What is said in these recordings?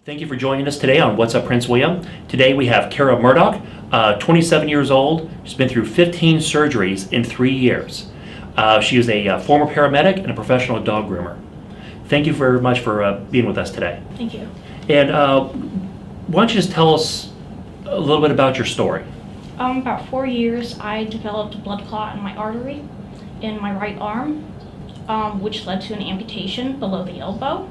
Thank you for joining us today on What's Up Prince William. Today we have Kara Murdock, 27 years old. She's been through 15 surgeries in 3 years. She is a former paramedic and a professional dog groomer. Thank you very much for being with us today. Thank you. And why don't you just tell us a little bit about your story? About 4 years, I developed a blood clot in my artery in my right arm, which led to an amputation below the elbow.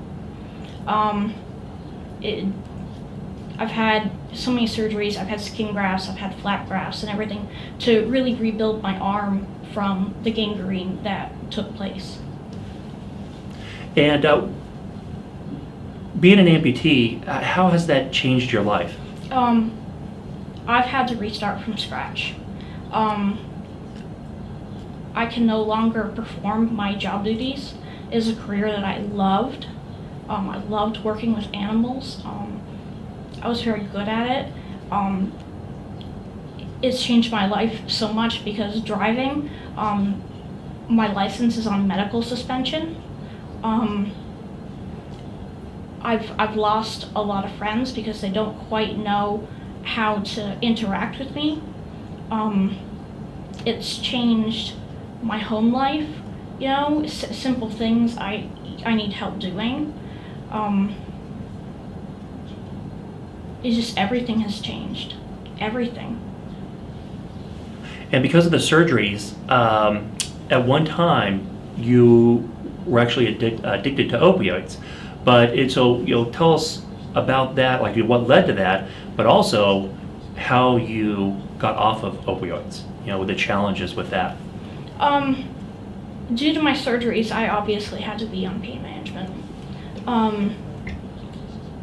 I've had so many surgeries. I've had skin grafts, I've had flap grafts and everything to really rebuild my arm from the gangrene that took place. And being an amputee, how has that changed your life? I've had to restart from scratch. I can no longer perform my job duties. It is a career that I loved. I loved working with animals. I was very good at it. It's changed my life so much because driving, my license is on medical suspension. I've lost a lot of friends because they don't quite know how to interact with me. It's changed my home life, you know, simple things I need help doing. It's just everything has changed, everything. And because of the surgeries, at one time you were actually addicted to opioids. But so you'll tell us about that, like what led to that, but also how you got off of opioids, you know, with the challenges with that. Due to my surgeries, I obviously had to be on pain management.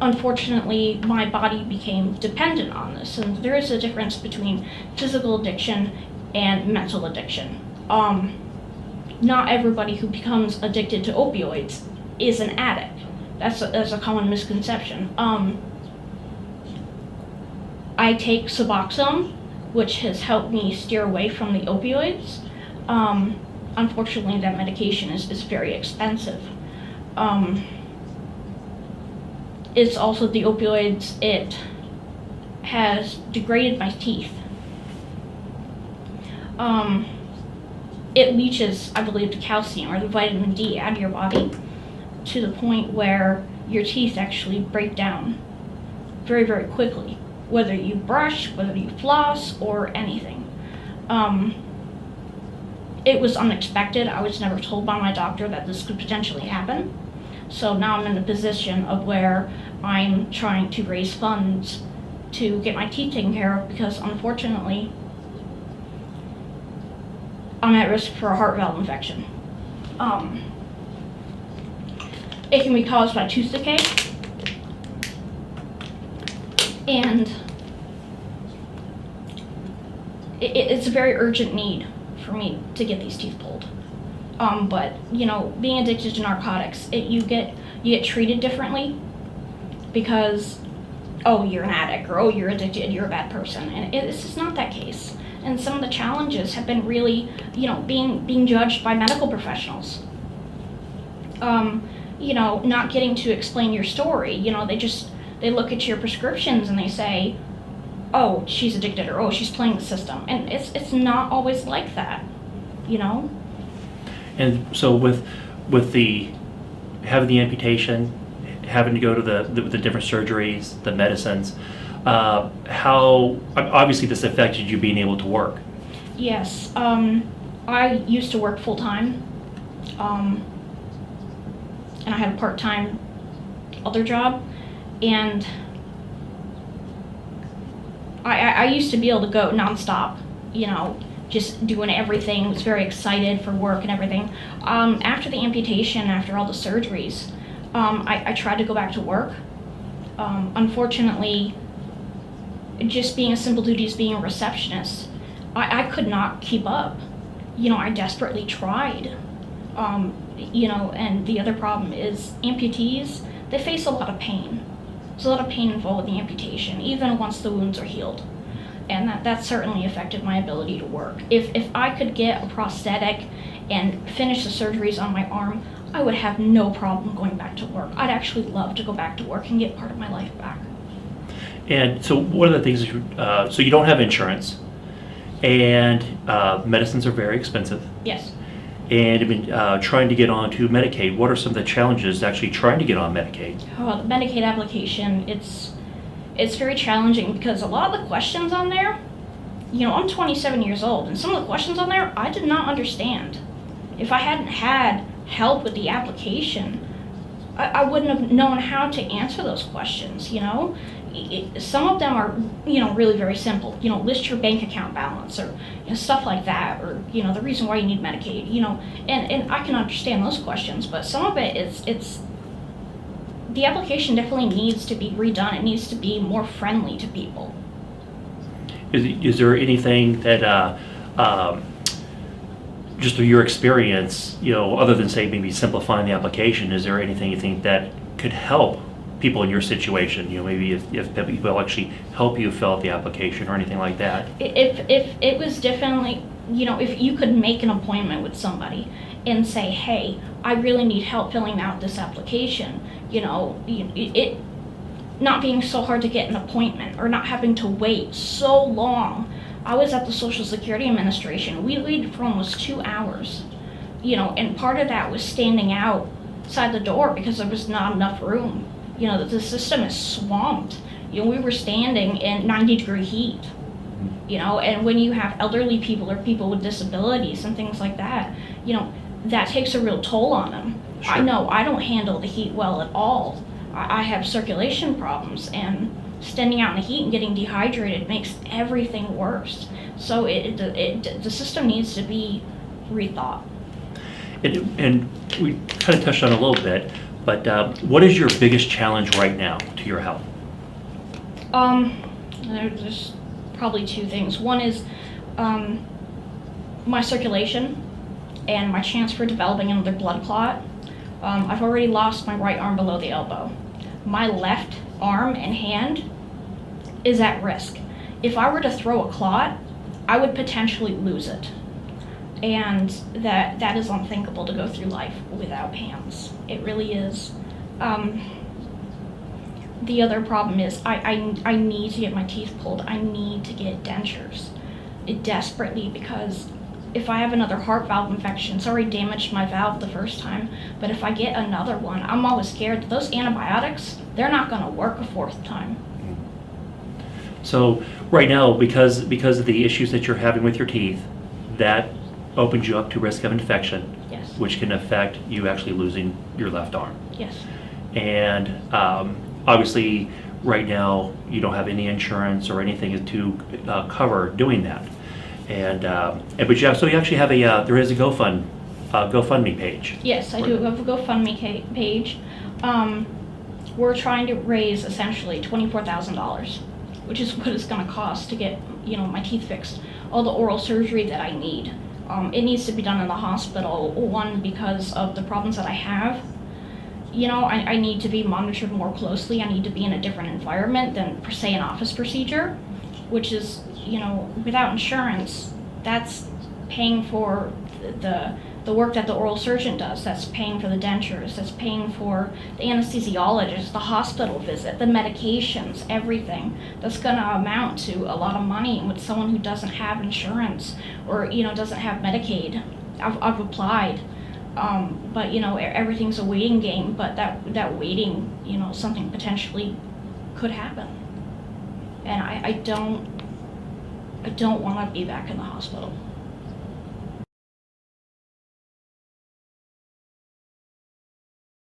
Unfortunately, my body became dependent on this, and there is a difference between physical addiction and mental addiction. Not everybody who becomes addicted to opioids is an addict. That's a common misconception. I take Suboxone, which has helped me steer away from the opioids. Unfortunately, that medication is very expensive. It's also the opioids, it has degraded my teeth. It leaches, I believe, the calcium or the vitamin D out of your body to the point where your teeth actually break down very, very quickly, whether you brush, whether you floss, or anything. It was unexpected. I was never told by my doctor that this could potentially happen. So now I'm in a position of where I'm trying to raise funds to get my teeth taken care of because unfortunately I'm at risk for a heart valve infection. It can be caused by tooth decay, and it's a very urgent need for me to get these teeth pulled. But you know, being addicted to narcotics, you get treated differently because, oh, you're an addict, or oh, you're addicted, you're a bad person, and it's just not that case. And some of the challenges have been really, you know, being judged by medical professionals. You know, not getting to explain your story. You know, they look at your prescriptions and they say, oh, she's addicted, or oh, she's playing the system, and it's not always like that, you know. And so with having the amputation, having to go to the different surgeries, the medicines, how obviously this affected you being able to work? Yes, I used to work full time, and I had a part-time other job, and I used to be able to go nonstop, you know, just doing everything, was very excited for work and everything. After the amputation, after all the surgeries, I tried to go back to work. Unfortunately, just being a simple duty as being a receptionist, I could not keep up. You know, I desperately tried. You know, and the other problem is amputees, they face a lot of pain. There's a lot of pain involved with the amputation, even once the wounds are healed. And that certainly affected my ability to work. If I could get a prosthetic and finish the surgeries on my arm, I would have no problem going back to work. I'd actually love to go back to work and get part of my life back. And so one of the things, so you don't have insurance, and medicines are very expensive, Yes. and you've been trying to get onto Medicaid. What are some of the challenges actually trying to get on Medicaid? The Medicaid application, it's very challenging because a lot of the questions on there, I'm 27 years old, and some of the questions on there I did not understand. If I hadn't had help with the application, I wouldn't have known how to answer those questions, Some of them are, really very simple. List your bank account balance or stuff like that, or, the reason why you need Medicaid, and I can understand those questions, but some of it it's the application definitely needs to be redone. It needs to be more friendly to people. Is there anything that, just through your experience, other than say maybe simplifying the application, is there anything you think that could help people in your situation? Maybe if people actually help you fill out the application or anything like that? If it was definitely, if you could make an appointment with somebody and say, hey, I really need help filling out this application, it not being so hard to get an appointment or not having to wait so long. I was at the Social Security Administration. We waited for almost 2 hours, and part of that was standing outside the door because there was not enough room. The system is swamped. We were standing in 90-degree heat, and when you have elderly people or people with disabilities and things like that, that takes a real toll on them. Sure. I know I don't handle the heat well at all. I have circulation problems, and standing out in the heat and getting dehydrated makes everything worse. So the system needs to be rethought. And we kind of touched on it a little bit, but what is your biggest challenge right now to your health? There's probably two things. One is my circulation and my chance for developing another blood clot. I've already lost my right arm below the elbow. My left arm and hand is at risk. If I were to throw a clot, I would potentially lose it. And that is unthinkable to go through life without hands. It really is. The other problem is I need to get my teeth pulled. I need to get dentures desperately, because if I have another heart valve infection, it's already damaged my valve the first time, but if I get another one, I'm always scared that those antibiotics, they're not going to work a fourth time. So right now, because of the issues that you're having with your teeth, that opens you up to risk of infection, Yes. which can affect you actually losing your left arm. Yes. And obviously, right now, you don't have any insurance or anything to cover doing that. But you actually have there is a GoFundMe page. Yes, I do have a GoFundMe page. We're trying to raise essentially $24,000, which is what it's going to cost to get my teeth fixed. All the oral surgery that I need. It needs to be done in the hospital. One, because of the problems that I have. I need to be monitored more closely. I need to be in a different environment than per se an office procedure, which is, without insurance, that's paying for the work that the oral surgeon does. That's paying for the dentures. That's paying for the anesthesiologist, the hospital visit, the medications, everything. That's going to amount to a lot of money. And with someone who doesn't have insurance or, doesn't have Medicaid, I've applied. But everything's a waiting game, but that waiting, something potentially could happen. And I don't want to be back in the hospital.